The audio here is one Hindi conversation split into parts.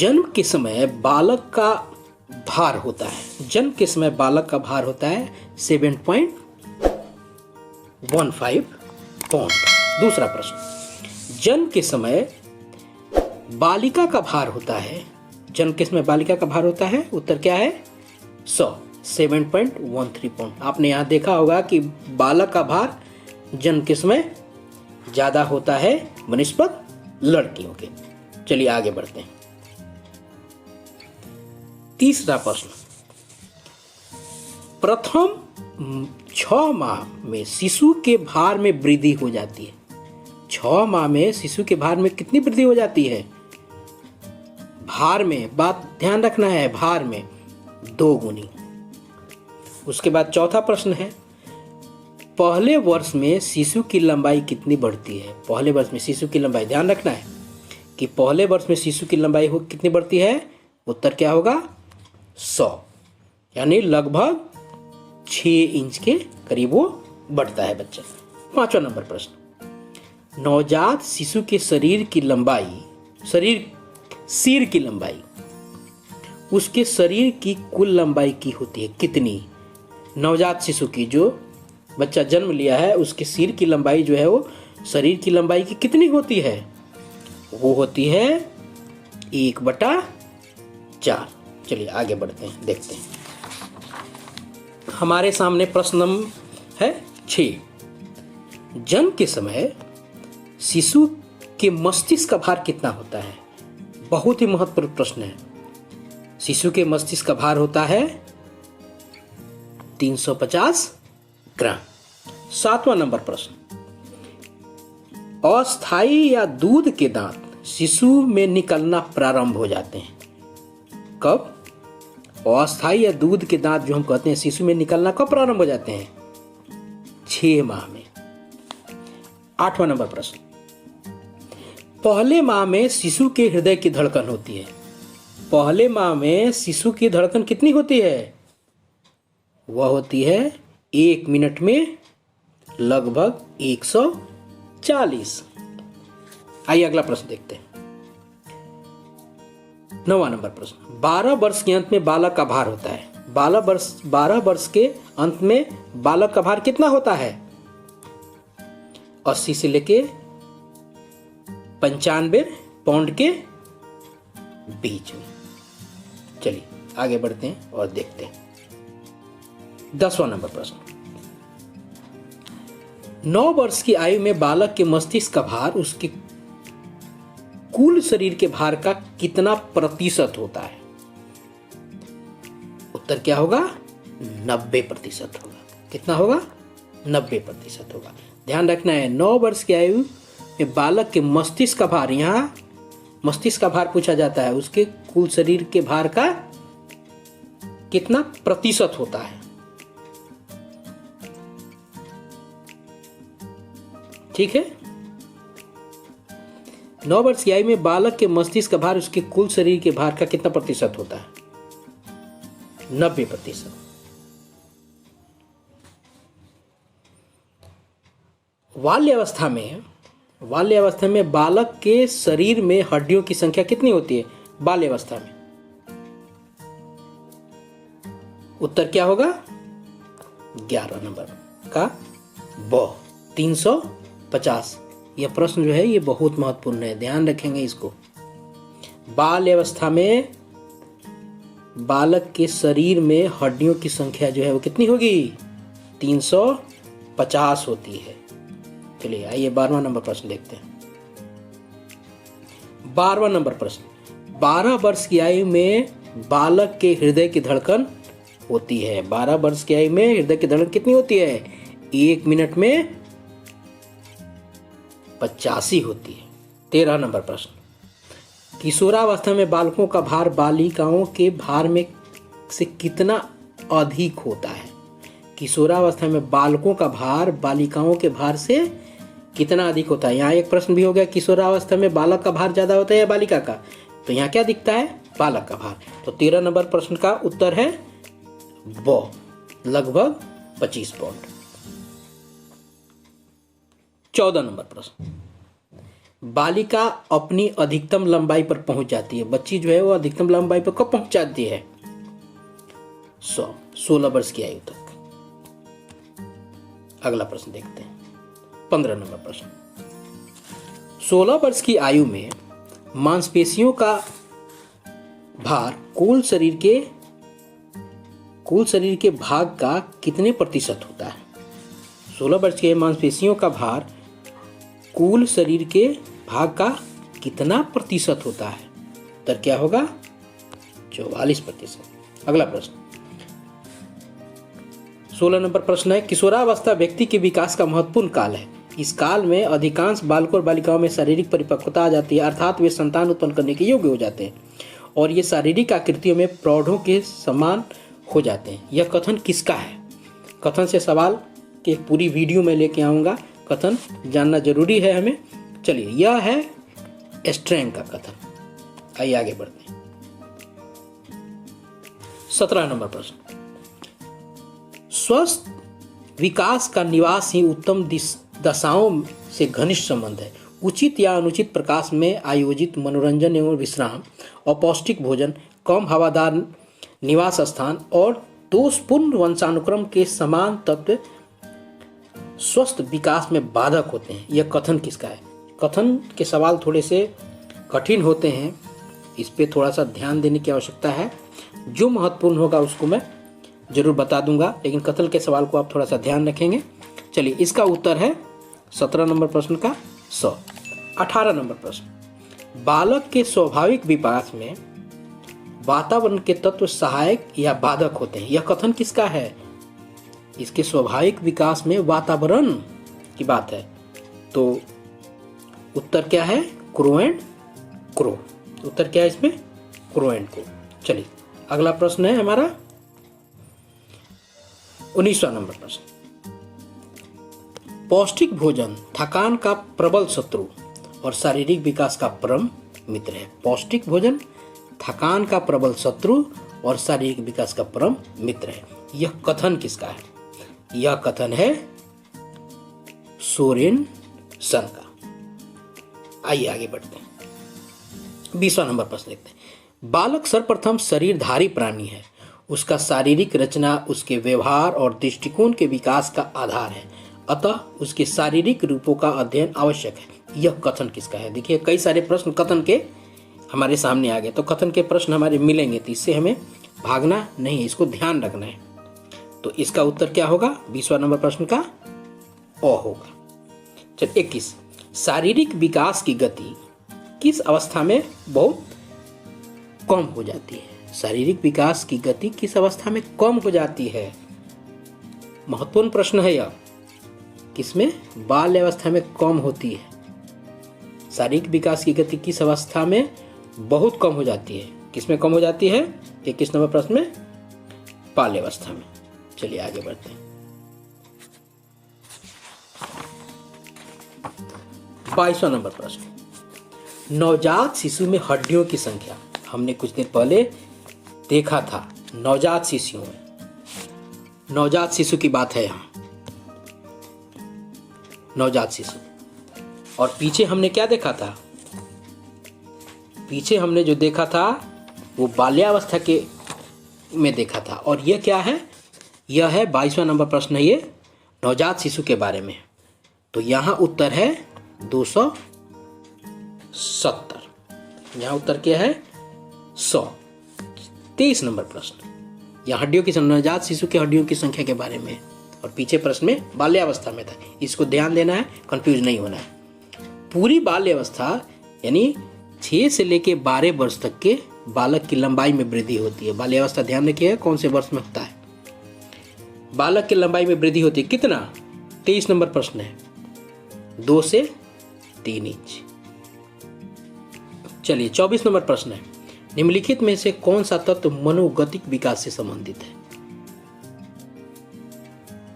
जन्म के समय बालक का भार होता है, जन्म के समय बालक का भार होता है 7.15 पौंड। दूसरा प्रश्न, जन्म के समय बालिका का भार होता है, जन्म के समय बालिका का भार होता है, उत्तर क्या है 7.13 पौंड। आपने यहाँ देखा होगा कि बालक का भार जन्म के समय ज्यादा होता है बनिस्बत लड़कियों के। चलिए आगे बढ़ते हैं। तीसरा प्रश्न, प्रथम 6 माह में शिशु के भार में वृद्धि हो जाती है। 6 माह में शिशु के भार में कितनी वृद्धि हो जाती है? भार में, बात ध्यान रखना है, भार में 2 गुनी। उसके बाद चौथा प्रश्न है, पहले वर्ष में शिशु की लंबाई कितनी बढ़ती है? पहले वर्ष में शिशु की लंबाई, ध्यान रखना है कि पहले वर्ष में शिशु की लंबाई कितनी बढ़ती है? उत्तर क्या होगा 100, यानी लगभग 6 इंच के करीब वो बढ़ता है बच्चा। 5वां नंबर प्रश्न, नवजात शिशु के शरीर की लंबाई, सिर की लंबाई उसके शरीर की कुल लंबाई की होती है कितनी? नवजात शिशु की, जो बच्चा जन्म लिया है, उसके सिर की लंबाई जो है वो शरीर की लंबाई की कितनी होती है? वो होती है 1/4। चलिए आगे बढ़ते हैं, देखते हैं। हमारे सामने प्रश्न नंबर है 6, जन्म के समय शिशु के मस्तिष्क का भार कितना होता है? बहुत ही महत्वपूर्ण प्रश्न है। शिशु के मस्तिष्क का भार होता है 350 ग्राम। 7वां नंबर प्रश्न, अस्थायी या दूध के दांत शिशु में निकलना प्रारंभ हो जाते हैं कब? अस्थायी या दूध के दांत जो हम कहते हैं शिशु में निकलना कब प्रारंभ हो जाते हैं? 6 माह में। 8वां नंबर प्रश्न, पहले माह में शिशु के हृदय की धड़कन होती है। पहले माह में शिशु की धड़कन कितनी होती है? वह होती है 1 मिनट में लगभग 140। आइए अगला प्रश्न देखते हैं। 9वां नंबर प्रश्न, 12 वर्ष के अंत में बालक का भार होता है। 12 वर्ष के अंत में बालक का भार कितना होता है? 80 से लेके 95 पाउंड के बीच में। चलिए आगे बढ़ते हैं और देखते हैं। 10वां नंबर प्रश्न, 9 वर्ष की आयु में बालक के मस्तिष्क का भार उसके कुल शरीर के भार का कितना प्रतिशत होता है? उत्तर क्या होगा? 90% होगा। कितना होगा? 90% होगा। ध्यान रखना है, 9 वर्ष की आयु में बालक के मस्तिष्क का भार, यहां मस्तिष्क का भार पूछा जाता है, उसके कुल शरीर के भार का कितना प्रतिशत होता है? ठीक है, 9 वर्ष की आयु में बालक के मस्तिष्क का भार उसके कुल शरीर के भार का कितना प्रतिशत होता है? 90%। बाल्यावस्था में बालक के शरीर में हड्डियों की संख्या कितनी होती है बाल्यावस्था में? उत्तर क्या होगा? 11 नंबर का 350। यह प्रश्न जो है ये बहुत महत्वपूर्ण है, ध्यान रखेंगे इसको। बाल्यावस्था में बालक के शरीर में हड्डियों की संख्या जो है वो कितनी होगी? 350 होती है। चलिए आइए 12वां नंबर प्रश्न देखते हैं। 12वां नंबर प्रश्न, 12 वर्ष की आयु में बालक के हृदय की धड़कन होती है। 12 वर्ष की आयु में हृदय की धड़कन कितनी होती है? 1 मिनट में 85 होती है। 13 नंबर प्रश्न, किशोरावस्था में बालकों का भार बालिकाओं के भार में से कितना अधिक होता है? किशोरावस्था में बालकों का भार बालिकाओं के भार से कितना अधिक होता है? यहाँ एक प्रश्न भी हो गया, किशोरावस्था में बालक का भार ज्यादा होता है या बालिका का? तो यहाँ क्या दिखता है? बालक का भार। तो 13 नंबर प्रश्न का उत्तर है लगभग 25 पाउंड। 14 नंबर प्रश्न, बालिका अपनी अधिकतम लंबाई पर पहुंच जाती है? बच्ची जो है वो अधिकतम लंबाई पर कब पहुंच जाती है? 16 वर्ष की आयु तक। अगला प्रश्न देखते हैं, 15 नंबर प्रश्न। 16 वर्ष की आयु में मांसपेशियों का भार कुल शरीर के भाग का कितने प्रतिशत होता है? 16 वर्ष के मांसपेशियों का भार कुल शरीर के भाग का कितना प्रतिशत होता है? उत्तर क्या होगा? 44%। अगला प्रश्न 16 नंबर प्रश्न है, किशोरावस्था व्यक्ति के विकास का महत्वपूर्ण काल है। इस काल में अधिकांश बालकों और बालिकाओं में शारीरिक परिपक्वता आ जाती है, अर्थात वे संतान उत्पन्न करने के योग्य हो जाते हैं और ये शारीरिक आकृतियों में प्रौढ़ों के समान हो जाते हैं। यह कथन किसका है? कथन से सवाल की पूरी वीडियो में लेके आऊँगा, कथन जानना जरूरी है हमें। चलिए, यह है स्ट्रैंग का कथन। आइए आगे बढ़ते हैं। 17 नंबर प्रश्न, स्वस्थ विकास का निवास ही उत्तम दशाओं से घनिष्ठ संबंध है। उचित या अनुचित प्रकाश में आयोजित मनोरंजन एवं विश्राम, अपौष्टिक भोजन, कम हवादार निवास स्थान और दोषपूर्ण वंशानुक्रम के समान तत्व स्वस्थ विकास में बाधक होते हैं। यह कथन किसका है? कथन के सवाल थोड़े से कठिन होते हैं, इस पे थोड़ा सा ध्यान देने की आवश्यकता है। जो महत्वपूर्ण होगा उसको मैं जरूर बता दूंगा, लेकिन कथन के सवाल को आप थोड़ा सा ध्यान रखेंगे। चलिए, इसका उत्तर है 17 नंबर प्रश्न का 100। 18 नंबर प्रश्न, बालक के स्वाभाविक विकास में वातावरण के तत्व सहायक या बाधक होते हैं। यह कथन किसका है? इसके स्वाभाविक विकास में वातावरण की बात है, तो उत्तर क्या है? Crow and crow. उत्तर क्या है इसमें? Crow and crow. चलिए, अगला प्रश्न है हमारा 19वां नंबर प्रश्न, पौष्टिक भोजन थकान का प्रबल शत्रु और शारीरिक विकास का परम मित्र है। पौष्टिक भोजन थकान का प्रबल शत्रु और शारीरिक विकास का परम मित्र है। यह कथन किसका है? यह कथन है सोरेनसन का। आइए आगे बढ़ते हैं। 20वां नंबर प्रश्न देखते हैं, बालक सर्वप्रथम शरीरधारी प्राणी है। उसका शारीरिक रचना उसके व्यवहार और दृष्टिकोण के विकास का आधार है, अतः उसके शारीरिक रूपों का अध्ययन आवश्यक है। यह कथन किसका है? देखिए, कई सारे प्रश्न कथन के हमारे सामने आ गए, तो कथन के प्रश्न हमारे मिलेंगे, तो इससे हमें भागना नहीं, इसको ध्यान रखना है। तो इसका उत्तर क्या होगा? 20वां नंबर प्रश्न का ओ होगा। चल 21, शारीरिक विकास की गति किस अवस्था में बहुत कम हो जाती है? शारीरिक विकास की गति किस अवस्था में कम हो जाती है? महत्वपूर्ण प्रश्न है यह। किसमें? बाल्य अवस्था में कम होती है। शारीरिक विकास की गति किस अवस्था में बहुत कम हो जाती है? किसमें कम हो जाती है? 21 नंबर प्रश्न में बाल्य अवस्था में। चलिए आगे बढ़ते हैं। 22वां नंबर प्रश्न, नवजात शिशु में हड्डियों की संख्या। हमने कुछ दिन पहले देखा था नवजात शिशुओं में, नवजात शिशु की बात है यहाँ, नवजात शिशु। और पीछे हमने क्या देखा था? पीछे हमने जो देखा था वो बाल्यावस्था के में देखा था। और यह क्या है? यह है 22वां नंबर प्रश्न है, ये नवजात शिशु के बारे में। तो यहाँ उत्तर है 270। यहाँ उत्तर क्या है? 100। 23 नंबर प्रश्न, यह हड्डियों की नवजात शिशु के हड्डियों की संख्या के बारे में, और पीछे प्रश्न में बाल्यावस्था में था। इसको ध्यान देना है, कंफ्यूज नहीं होना है। पूरी बाल्यावस्था यानी 6 से लेकर 12 वर्ष तक के बालक की लंबाई में वृद्धि होती है। बाल्यावस्था ध्यान रखिए कौन से वर्ष में होता है। बालक की लंबाई में वृद्धि होती है कितना? 23 नंबर प्रश्न है, 2 से 3 इंच। चलिए 24 नंबर प्रश्न है, निम्नलिखित में से कौन सा तत्व मनोगतिक विकास से संबंधित है?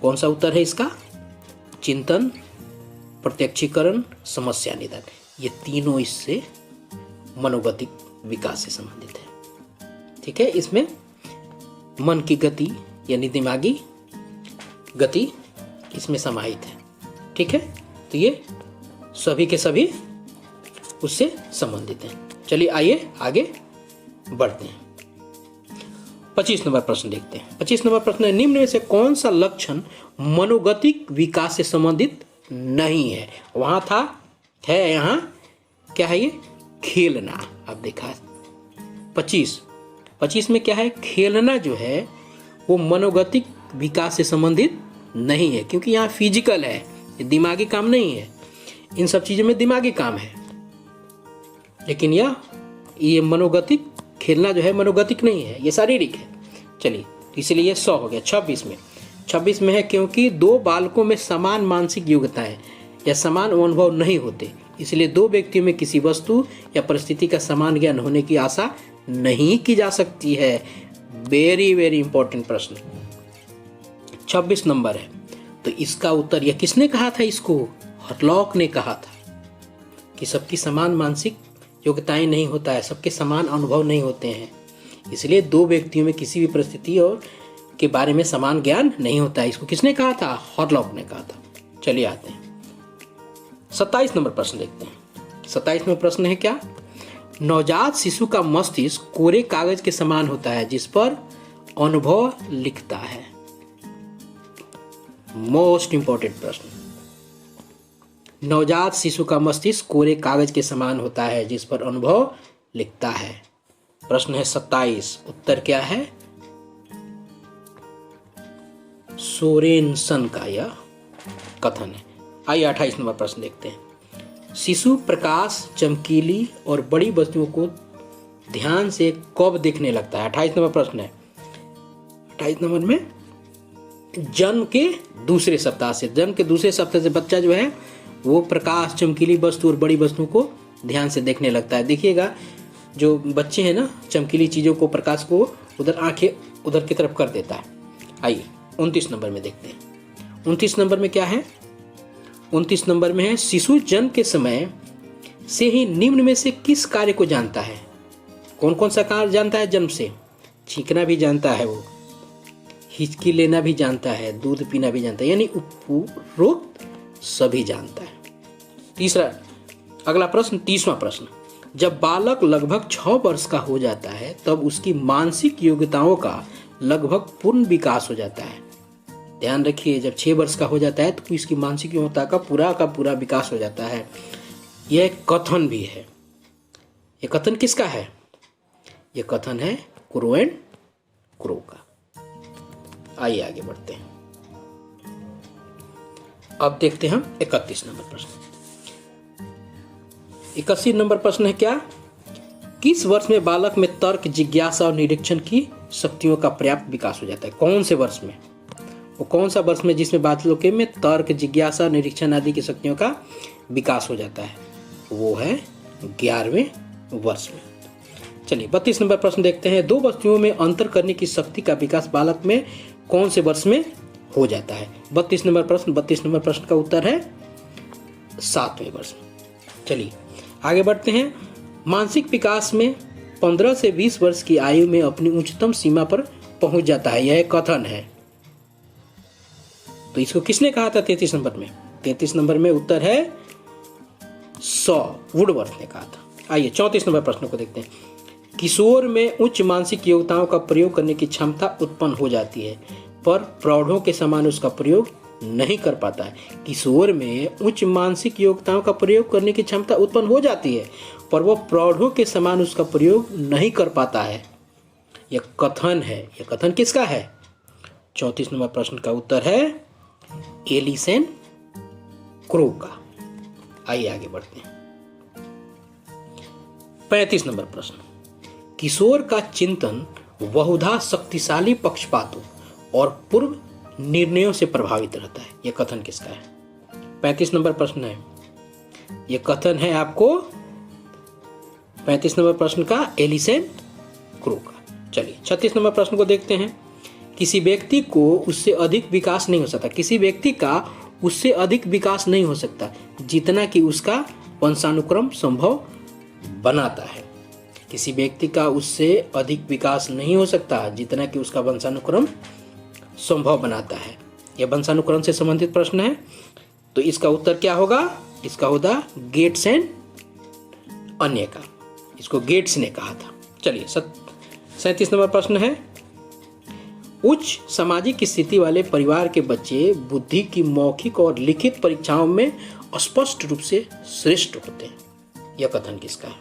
कौन सा उत्तर है इसका? चिंतन, प्रत्यक्षीकरण, समस्या निदान। ये तीनों इससे मनोगतिक विकास से संबंधित है। ठीक है, इसमें मन की गति यानी दिमागी गति इसमें समाहित है। ठीक है, तो ये सभी के सभी उससे संबंधित हैं। चलिए आइए आगे बढ़ते हैं। 25 नंबर प्रश्न देखते हैं। 25 नंबर प्रश्न है, निम्न में से कौन सा लक्षण मनोगतिक विकास से संबंधित नहीं है? वहां था, है यहाँ क्या है? ये खेलना। अब देखा 25 में क्या है? खेलना जो है वो मनोगतिक विकास से संबंधित नहीं है, क्योंकि यहाँ फिजिकल है, ये दिमागी काम नहीं है। इन सब चीजों में दिमागी काम है, लेकिन ये मनोगतिक, खेलना जो है मनोगतिक नहीं है, ये शारीरिक है। चलिए, इसलिए ये 100 हो गया। 26 में है, क्योंकि दो बालकों में समान मानसिक योग्यताएं या समान अनुभव नहीं होते, इसलिए दो व्यक्तियों में किसी वस्तु या परिस्थिति का समान ज्ञान होने की आशा नहीं की जा सकती है। वेरी वेरी इंपॉर्टेंट प्रश्न 26 नंबर है। तो इसका उत्तर, यह किसने कहा था? इसको हटलॉक ने कहा था कि सबकी समान मानसिक योग्यताएं नहीं होता है, सबके समान अनुभव नहीं होते हैं, इसलिए दो व्यक्तियों में किसी भी परिस्थिति और के बारे में समान ज्ञान नहीं होता है। इसको किसने कहा था? हॉटलॉक ने कहा था। चलिए आते हैं 27 नंबर प्रश्न देखते हैं। 27 नंबर प्रश्न है क्या? नवजात शिशु का मस्तिष्क कोरे कागज के समान होता है जिस पर अनुभव लिखता है। मोस्ट इंपॉर्टेंट प्रश्न, नवजात शिशु का मस्तिष्क कोरे कागज के समान होता है जिस पर अनुभव लिखता है। प्रश्न है 27, उत्तर क्या है? सोरेनसन का यह कथन है। आइए 28 नंबर प्रश्न देखते हैं। शिशु प्रकाश, चमकीली और बड़ी वस्तुओं को ध्यान से कब देखने लगता है? 28 नंबर प्रश्न है। 28 नंबर में जन्म के दूसरे सप्ताह से बच्चा जो है वो प्रकाश, चमकीली वस्तु और बड़ी वस्तुओं को ध्यान से देखने लगता है। देखिएगा, जो बच्चे हैं ना, चमकीली चीज़ों को, प्रकाश को उधर, आंखें उधर की तरफ कर देता है। आइए 29 नंबर में देखते हैं। 29 नंबर में क्या है? 29 नंबर में है, शिशु जन्म के समय से ही निम्न में से किस कार्य को जानता है? कौन कौन सा कार्य जानता है? जन्म से छींकना भी जानता है, वो हिचकी लेना भी जानता है, दूध पीना भी जानता है, यानी उपरोक्त सभी जानता है। अगला प्रश्न 30वां प्रश्न, जब बालक लगभग 6 वर्ष का हो जाता है तब उसकी मानसिक योग्यताओं का लगभग पूर्ण विकास हो जाता है। ध्यान रखिए, जब 6 वर्ष का हो जाता है तो इसकी मानसिक योग्यता का पूरा विकास हो जाता है। यह कथन भी है। यह कथन किसका है? यह कथन है क्रो एंड क्रो का। आइए आगे बढ़ते हैं। अब देखते हैं हम 31 नंबर प्रश्न। 31 नंबर प्रश्न है क्या? किस वर्ष में बालक में तर्क, जिज्ञासा और निरीक्षण की शक्तियों का पर्याप्त विकास हो जाता है? कौन से वर्ष में? वो कौन सा वर्ष में जिसमें बालक में तर्क, जिज्ञासा, निरीक्षण आदि की शक्तियों का विकास हो जाता है? वो है 11वें वर्ष में। चलिए 32 नंबर प्रश्न देखते हैं। दो वस्तुओं में अंतर करने की शक्ति का विकास बालक में कौन से वर्ष में हो जाता है? 32 नंबर प्रश्न का उत्तर है 7वें वर्ष में। चलिए आगे बढ़ते हैं। मानसिक विकास में 15 से 20 वर्ष की आयु में अपनी उच्चतम सीमा पर पहुंच जाता है, यह कथन है। तो इसको किसने कहा था 33 नंबर में? 33 नंबर में उत्तर है वुडवर्थ ने कहा था। आइए 34 नंबर प्रश्न को देखते हैं। किशोर में उच्च मानसिक योग्यताओं का प्रयोग करने की क्षमता उत्पन्न हो जाती है, पर प्रौढ़ों के समान उसका प्रयोग नहीं कर पाता है। किशोर में उच्च मानसिक योग्यताओं का प्रयोग करने की क्षमता उत्पन्न हो जाती है, पर वह प्रौढ़ों के समान उसका प्रयोग नहीं कर पाता है। यह कथन है। यह कथन किसका है? 34 नंबर प्रश्न का उत्तर है एलिसन क्रो का। आइए आगे बढ़ते हैं। 35 नंबर प्रश्न। किशोर का चिंतन बहुधा शक्तिशाली पक्षपातों और पूर्व निर्णयों से प्रभावित रहता है, यह कथन किसका है? 35 नंबर प्रश्न है। यह कथन है आपको 35 नंबर प्रश्न का एलिसन क्रो का। चलिए 36 नंबर प्रश्न को देखते हैं। किसी व्यक्ति को उससे अधिक विकास नहीं हो सकता, किसी व्यक्ति का उससे अधिक विकास नहीं हो सकता जितना कि उसका वंशानुक्रम संभव बनाता है। किसी व्यक्ति का उससे अधिक विकास नहीं हो सकता जितना कि उसका वंशानुक्रम संभव बनाता है। यह वंशानुक्रम से संबंधित प्रश्न है, तो इसका उत्तर क्या होगा? इसका होगा गेट्स एंड अन्य का। इसको गेट्स ने कहा था। चलिए 37 नंबर प्रश्न है, उच्च सामाजिक स्थिति वाले परिवार के बच्चे बुद्धि की मौखिक और लिखित परीक्षाओं में स्पष्ट रूप से श्रेष्ठ होते हैं। यह कथन किसका है?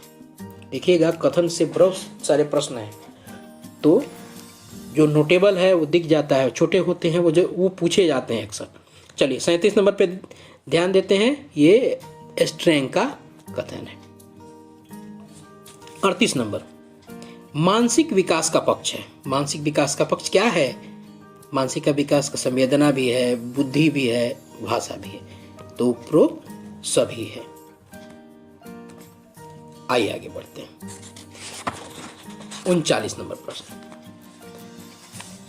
देखिएगा, कथन से बहुत सारे प्रश्न हैं, तो जो नोटेबल है वो दिख जाता है, छोटे होते हैं वो पूछे जाते हैं अक्सर। चलिए 37 नंबर पे ध्यान देते हैं, ये स्ट्रैंग का कथन है। 38 नंबर, मानसिक विकास का पक्ष है। मानसिक विकास का पक्ष क्या है? मानसिक का विकास का संवेदना भी है, बुद्धि भी है, भाषा भी है, तो उपरोक्त सभी है। आइए आगे बढ़ते हैं। 39 नंबर प्रश्न,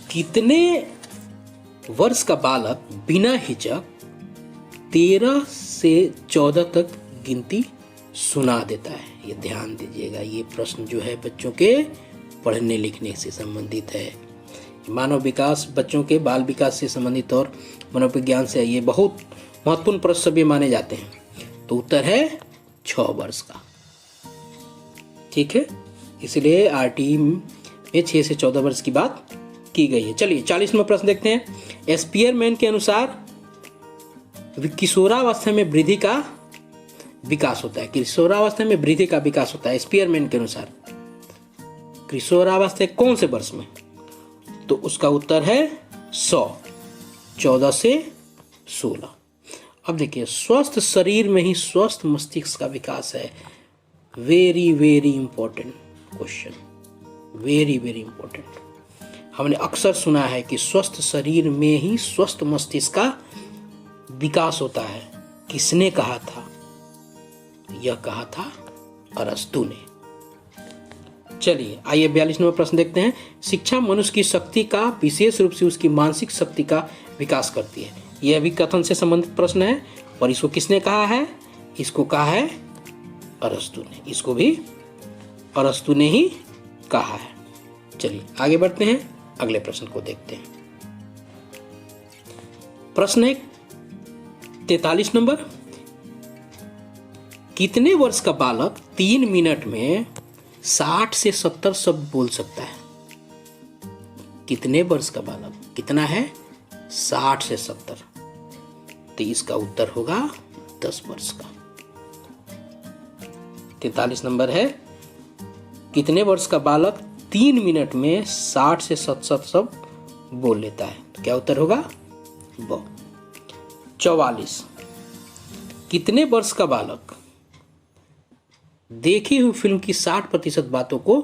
कितने वर्ष का बालक बिना हिचक 13 से 14 तक गिनती सुना देता है? ये ध्यान दीजिएगा, ये प्रश्न जो है बच्चों के पढ़ने लिखने से संबंधित है। मानव विकास, बच्चों के बाल विकास से संबंधित और मनोविज्ञान से ये बहुत महत्वपूर्ण प्रश्न भी माने जाते हैं। तो उत्तर है 6 वर्ष का। ठीक है, इसलिए आरटी में 6 से 14 वर्ष की बात की गई है। चलिए 40वां प्रश्न देखते हैं। स्पीयरमैन के अनुसार किशोरावस्था में वृद्धि का विकास होता है। किशोरावस्था में वृद्धि का विकास होता है स्पीयरमैन के अनुसार। किशोरावस्था कौन से वर्ष में? तो उसका उत्तर है 100, 14 से 16। अब देखिए, स्वस्थ शरीर में ही स्वस्थ मस्तिष्क का विकास है। Very very important question, very very important. हमने अक्सर सुना है कि स्वस्थ शरीर में ही स्वस्थ मस्तिष्क का विकास होता है। किसने कहा था? यह कहा था अरस्तु ने। चलिए आइए 42वां प्रश्न देखते हैं। शिक्षा मनुष्य की शक्ति का, विशेष रूप से उसकी मानसिक शक्ति का विकास करती है। यह भी कथन से संबंधित प्रश्न है, और इसको किसने कहा है? इसको कहा है अरस्तु ने। इसको भी अरस्तु ने ही कहा है। चलिए आगे बढ़ते हैं, अगले प्रश्न को देखते हैं। प्रश्न है 43 नंबर, कितने वर्ष का बालक 3 मिनट में 60 से 70 शब्द बोल सकता है? कितने वर्ष का बालक कितना है? 60 से 70। तो इसका उत्तर होगा 10 वर्ष का। 43 नंबर है, कितने वर्ष का बालक 3 मिनट में 60 से 70 शब्द बोल लेता है? तो क्या उत्तर होगा? 44, कितने वर्ष का बालक देखी हुई फिल्म की 60% बातों को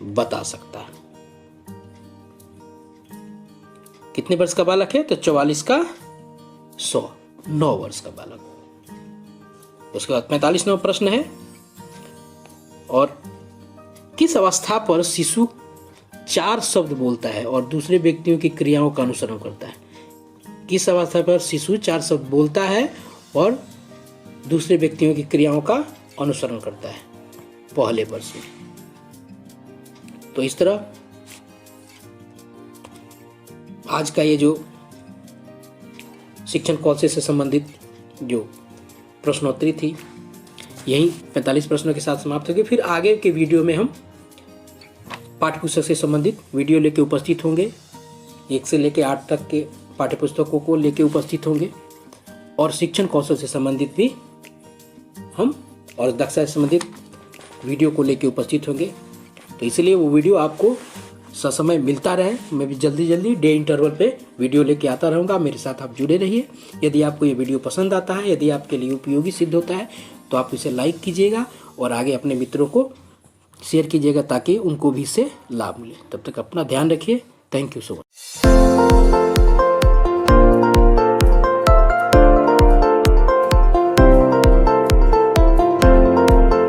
बता सकता है? कितने वर्ष का बालक है? तो 44 का 100, 9 वर्ष का बालक। उसके बाद 45वां प्रश्न है, और किस अवस्था पर शिशु 4 शब्द बोलता है और दूसरे व्यक्तियों की क्रियाओं का अनुसरण करता है? किस अवस्था पर शिशु 4 शब्द बोलता है और दूसरे व्यक्तियों की क्रियाओं का अनुसरण करता है? पहले वर्ष में। तो इस तरह आज का ये जो शिक्षण कौशल से संबंधित जो प्रश्नोत्तरी थी, यही 45 प्रश्नों के साथ समाप्त होगी। फिर आगे के वीडियो में हम पाठ्यपुस्तक से संबंधित वीडियो लेके उपस्थित होंगे। 1 से लेकर 8 तक के पाठ्यपुस्तकों को लेके उपस्थित होंगे, और शिक्षण कौशल से संबंधित भी हम और दक्षता से संबंधित वीडियो को लेके उपस्थित होंगे। तो इसलिए वो वीडियो आपको ससमय मिलता रहे। मैं भी जल्दी डे इंटरवल पे वीडियो लेके आता रहूँगा। मेरे साथ आप जुड़े रहिए। यदि आपको ये वीडियो पसंद आता है, यदि आपके लिए उपयोगी सिद्ध होता है, तो आप इसे लाइक कीजिएगा और आगे अपने मित्रों को शेयर कीजिएगा, ताकि उनको भी इससे लाभ मिले। तब तक अपना ध्यान रखिए। Thank you so much.